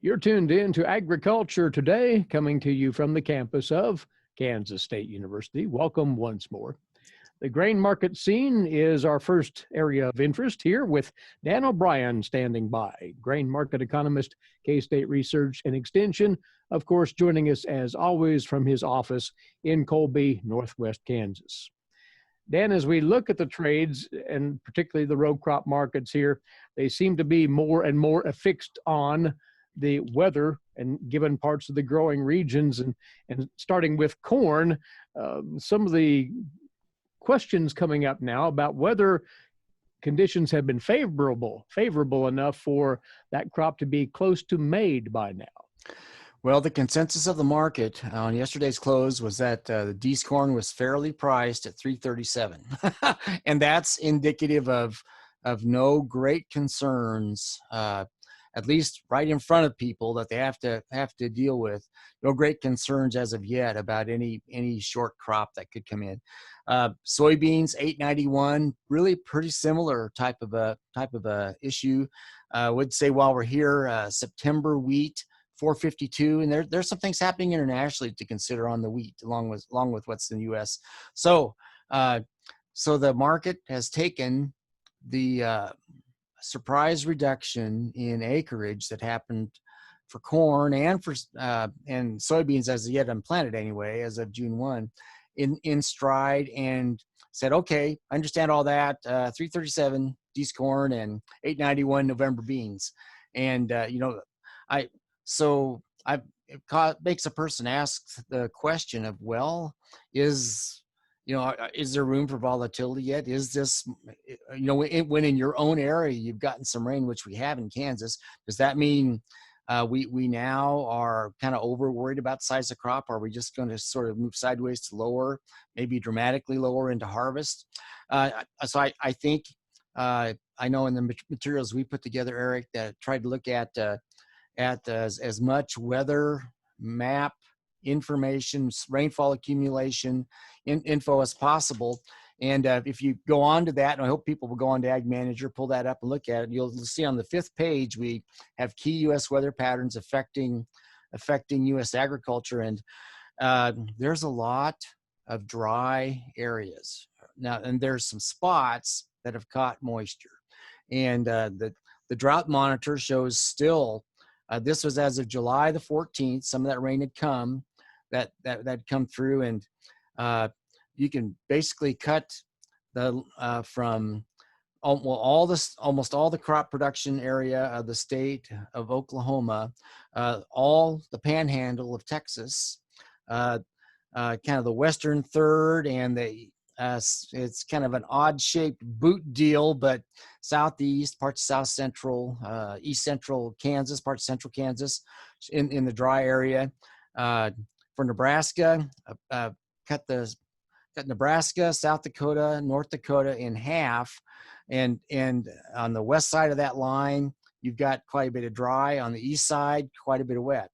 You're tuned in to Agriculture Today, coming to you from the campus of Kansas State University. Welcome once more. The grain market scene is our first area of interest here with Dan O'Brien standing by, grain market economist, K-State Research and Extension, of course, joining us as always from his office in Colby, Northwest Kansas. Dan, as we look at the trades and particularly the row crop markets here, they seem to be more and more affixed on the weather and given parts of the growing regions. And starting with corn, some of the questions coming up now about whether conditions have been favorable enough for that crop to be close to made by now. Well, the consensus of the market on yesterday's close was that the D's corn was fairly priced at $337, and that's indicative of no great concerns, at least right in front of people that they have to deal with. No great concerns as of yet about any short crop that could come in. Soybeans $891, really pretty similar type of a issue. I would say while we're here, September wheat $452, and there's some things happening internationally to consider on the wheat, along with what's in the U.S. So the market has taken the surprise reduction in acreage that happened for corn and for and soybeans as yet unplanted anyway, as of June 1, in stride, and said, okay, I understand all that. 337 D's corn and 891 November beans, and it makes a person ask the question of, well, is there room for volatility yet? Is this, when in your own area you've gotten some rain, which we have in Kansas, does that mean we now are kind of over worried about the size of crop? Are we just going to sort of move sideways to lower, maybe dramatically lower into harvest? So I think, I know in the materials we put together, Eric, that tried to look at as much weather map information, rainfall accumulation info as possible. And if you go on to that, and I hope people will go on to Ag Manager, pull that up and look at it, you'll see on the 5th page we have key U.S. weather patterns affecting U.S. agriculture. And there's a lot of dry areas now, and there's some spots that have caught moisture. And the drought monitor shows still, this was as of July the 14th. Some of that rain had come, that come through, and you can basically cut the from almost all the crop production area of the state of Oklahoma, all the panhandle of Texas, kind of the western third, and it's kind of an odd-shaped boot deal, but southeast, parts of south central, east central Kansas, parts of central Kansas, in the dry area. For Nebraska, cut Nebraska, South Dakota, North Dakota in half, and on the west side of that line, you've got quite a bit of dry. On the east side, quite a bit of wet.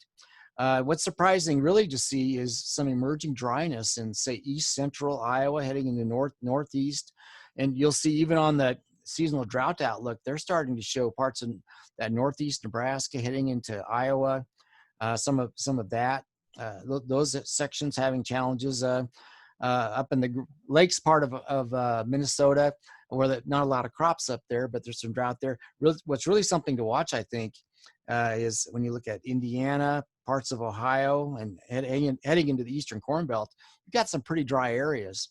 What's surprising really to see is some emerging dryness in, say, east central Iowa heading into northeast. And you'll see even on the seasonal drought outlook, they're starting to show parts of that northeast Nebraska heading into Iowa, some of that. Those sections having challenges up in the lakes part of Minnesota, where not a lot of crops up there, but there's some drought there. What's really something to watch, I think, is when you look at Indiana, parts of Ohio, and heading into the eastern Corn Belt, you've got some pretty dry areas.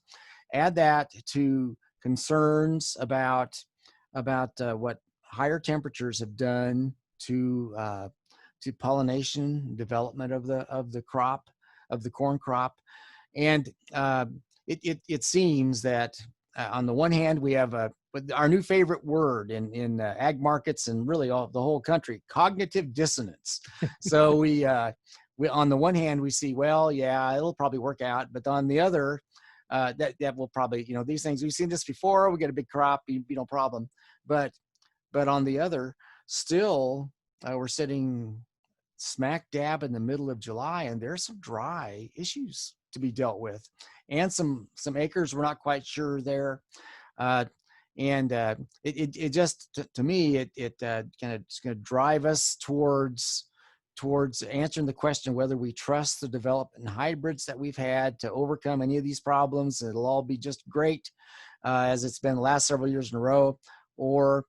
Add that to concerns about what higher temperatures have done to pollination development of the crop, of the corn crop, and it seems that on the one hand we have our new favorite word in ag markets and really the whole country, cognitive dissonance. So we on the one hand we see, well, yeah, it'll probably work out, but on the other, that will probably, these things, we've seen this before, we get a big crop, be no problem. But on the other, still we're sitting smack dab in the middle of July, and there's some dry issues to be dealt with, and some acres we're not quite sure there. It just, to me, it kind of is going to drive us towards towards answering the question whether we trust the development hybrids that we've had to overcome any of these problems. It'll all be just great, as it's been the last several years in a row, or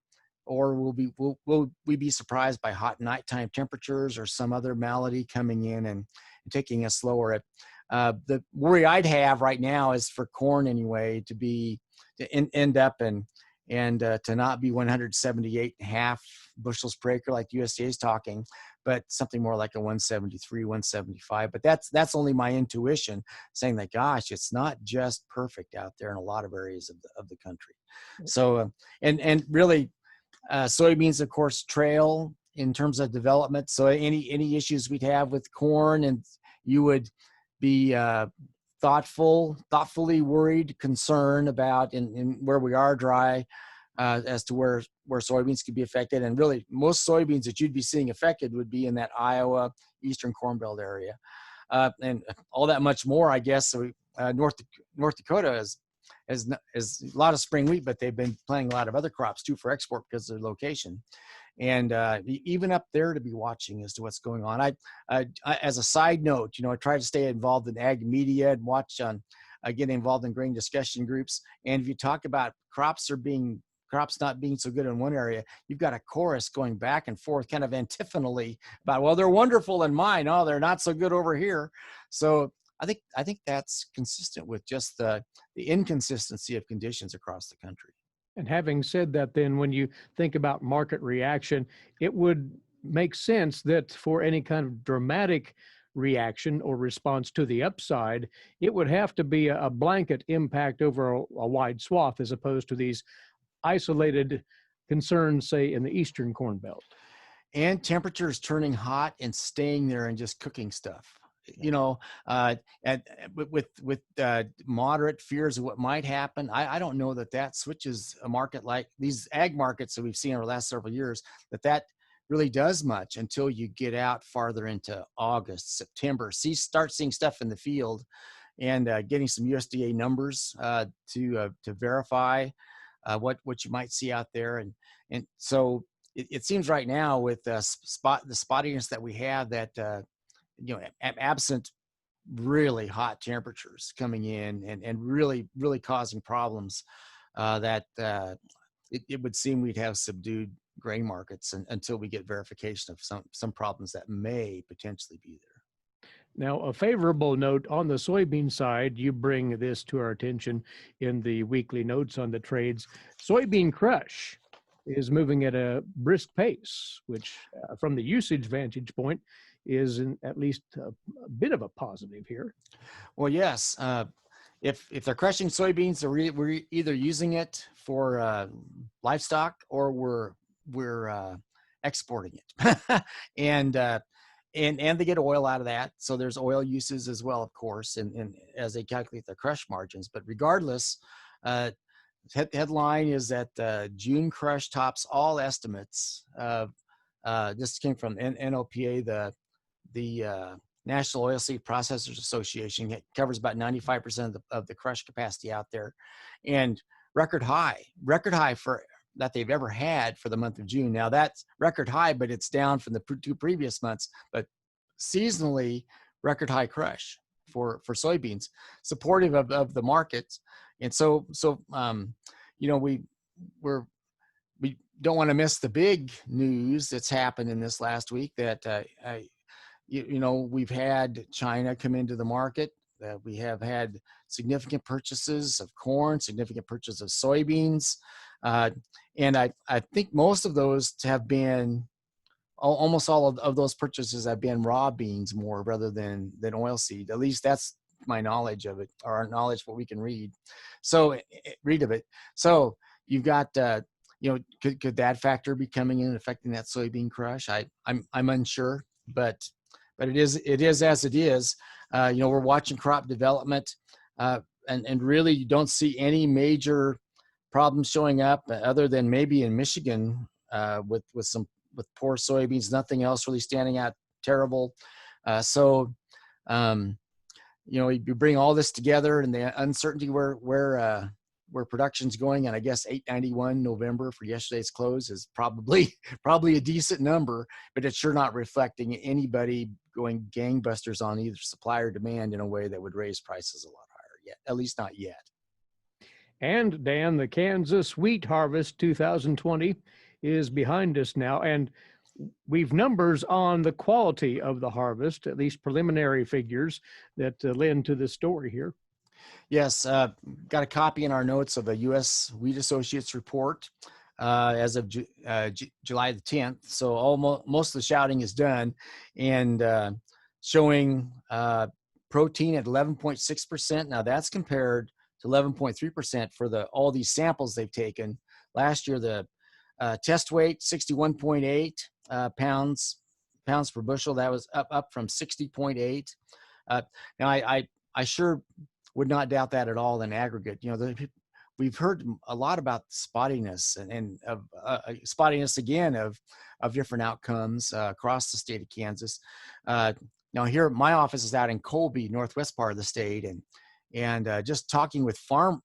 will we be surprised by hot nighttime temperatures or some other malady coming in and taking us lower? The worry I'd have right now is for corn anyway to end up and to not be 178.5 bushels per acre like USDA is talking, but something more like a 173, 175. But that's only my intuition saying that, gosh, it's not just perfect out there in a lot of areas of the country. So, and really, soybeans, of course, trail in terms of development. So any issues we'd have with corn, and you would be thoughtfully worried, concerned about in where we are dry, as to where soybeans could be affected. And really, most soybeans that you'd be seeing affected would be in that Iowa, Eastern Corn Belt area, and all that much more, I guess. So North Dakota is a lot of spring wheat, but they've been planting a lot of other crops too for export because of their location. And even up there to be watching as to what's going on. I as a side note, I try to stay involved in ag media and watch get involved in grain discussion groups. And if you talk about crops not being so good in one area, you've got a chorus going back and forth kind of antiphonally about, well, they're wonderful in mine. Oh, they're not so good over here. So I think that's consistent with just the inconsistency of conditions across the country. And having said that, then when you think about market reaction, it would make sense that for any kind of dramatic reaction or response to the upside, it would have to be a blanket impact over a wide swath, as opposed to these isolated concerns, say, in the Eastern Corn Belt. And temperatures turning hot and staying there and just cooking stuff. With moderate fears of what might happen, I don't know that switches a market like these ag markets that we've seen over the last several years, that really does much until you get out farther into August, September. Start seeing stuff in the field and getting some USDA numbers to verify what you might see out there. And so it seems right now with the spottiness that we have that absent really hot temperatures coming in and really, really causing problems, it would seem we'd have subdued grain markets until we get verification of some problems that may potentially be there. Now, a favorable note on the soybean side, you bring this to our attention in the weekly notes on the trades. Soybean crush is moving at a brisk pace, which from the usage vantage point is at least a bit of a positive here. Well, yes. If they're crushing soybeans, we're either using it for livestock or we're exporting it, and they get oil out of that. So there's oil uses as well, of course, and as they calculate their crush margins. But regardless, headline is that June crush tops all estimates. This came from NOPA, the National Oilseed Processors Association. It covers about 95% of the crush capacity out there, and record high for that they've ever had for the month of June. Now that's record high, but it's down from the two previous months. But seasonally, record high crush for soybeans, supportive of the markets. And so we don't want to miss the big news that's happened in this last week that we've had China come into the market. We have had significant purchases of corn, significant purchases of soybeans. And I think most of those have been, almost all of those purchases have been raw beans more rather than oilseed. At least that's my knowledge of it, or our knowledge, what we can read of it. So you've got, could that factor be coming in and affecting that soybean crush? I'm unsure, but it is as it is. We're watching crop development, and really you don't see any major problems showing up other than maybe in Michigan with poor soybeans. Nothing else really standing out terrible. You bring all this together and the uncertainty where where production's going, and I guess 891 November for yesterday's close is probably a decent number, but it's sure not reflecting anybody going gangbusters on either supply or demand in a way that would raise prices a lot higher yet, at least not yet. And Dan, the Kansas wheat harvest 2020 is behind us now, and we've numbers on the quality of the harvest, at least preliminary figures that lend to the story here. Yes, got a copy in our notes of a U.S. Wheat Associates report as of July the 10th. So most of the shouting is done, and showing protein at 11.6%. Now that's compared to 11.3% for all these samples they've taken. Last year, the test weight 61.8 pounds per bushel. That was up from 60.8. Now I sure would not doubt that at all in aggregate. We've heard a lot about spottiness and of spottiness again of different outcomes across the state of Kansas. Now here, my office is out in Colby, northwest part of the state, and just talking with farmers,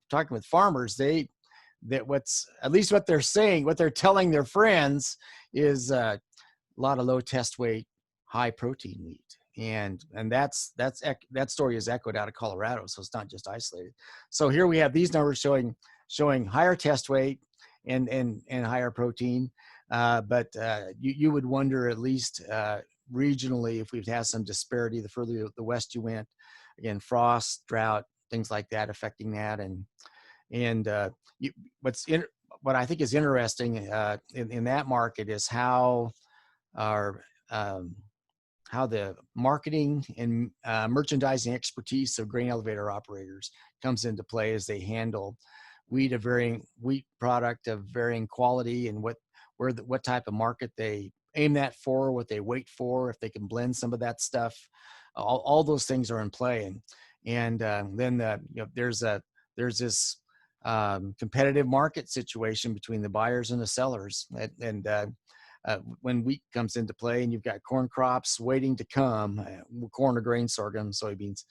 what they're saying, what they're telling their friends is a lot of low test weight, high protein wheat. And that story is echoed out of Colorado, so it's not just isolated. So here we have these numbers showing higher test weight and higher protein, but you would wonder, at least regionally, if we've had some disparity the further the west you went. Again, frost, drought, things like that affecting that, what I think is interesting in that market is how the marketing and merchandising expertise of grain elevator operators comes into play as they handle wheat product of varying quality, and what type of market they aim that for, what they wait for, if they can blend some of that stuff. All those things are in play, and then there's this competitive market situation between the buyers and the sellers, and when wheat comes into play, and you've got corn crops waiting to come, corn or grain, sorghum, soybeans,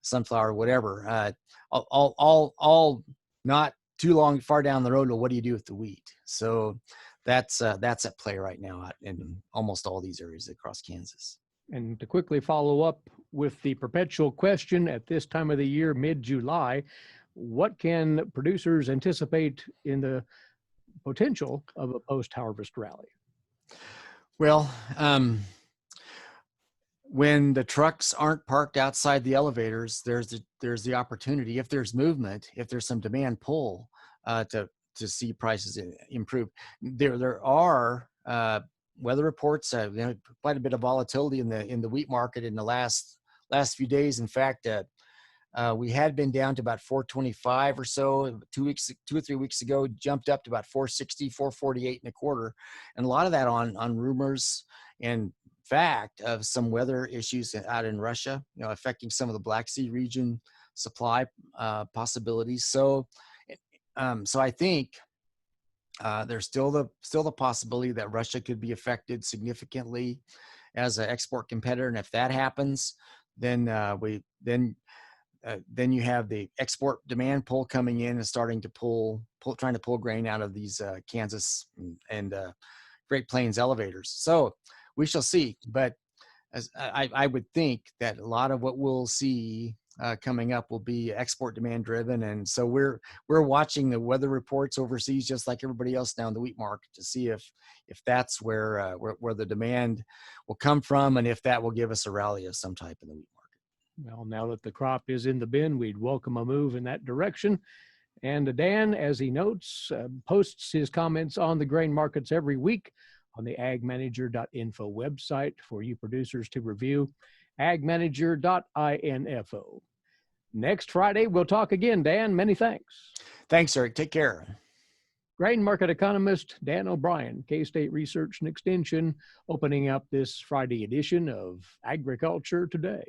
sunflower, whatever, all not too far down the road. Well, what do you do with the wheat? So that's at play right now in almost all these areas across Kansas. And to quickly follow up with the perpetual question at this time of the year, mid-July, what can producers anticipate in the potential of a post-harvest rally? Well, when the trucks aren't parked outside the elevators, there's the opportunity, if there's movement, if there's some demand pull, to see prices improve. There are weather reports, quite a bit of volatility in the wheat market in the last few days. In fact, we had been down to about 425 or so 2 or 3 weeks ago, jumped up to about 460, 448 and a quarter. And a lot of that on rumors and fact of some weather issues out in Russia, affecting some of the Black Sea region supply possibilities. So I think there's still the possibility that Russia could be affected significantly as an export competitor. And if that happens, then you have the export demand pull coming in and starting to trying to pull grain out of these Kansas and Great Plains elevators. So we shall see. But as I would think that a lot of what we'll see coming up will be export demand driven. And so we're watching the weather reports overseas, just like everybody else now in the wheat market, to see if that's where the demand will come from, and if that will give us a rally of some type in the wheat market. Well, now that the crop is in the bin, we'd welcome a move in that direction. And Dan, as he notes, posts his comments on the grain markets every week on the agmanager.info website for you producers to review, agmanager.info. Next Friday, we'll talk again. Dan, many thanks. Thanks, Eric. Take care. Grain market economist Dan O'Brien, K-State Research and Extension, opening up this Friday edition of Agriculture Today.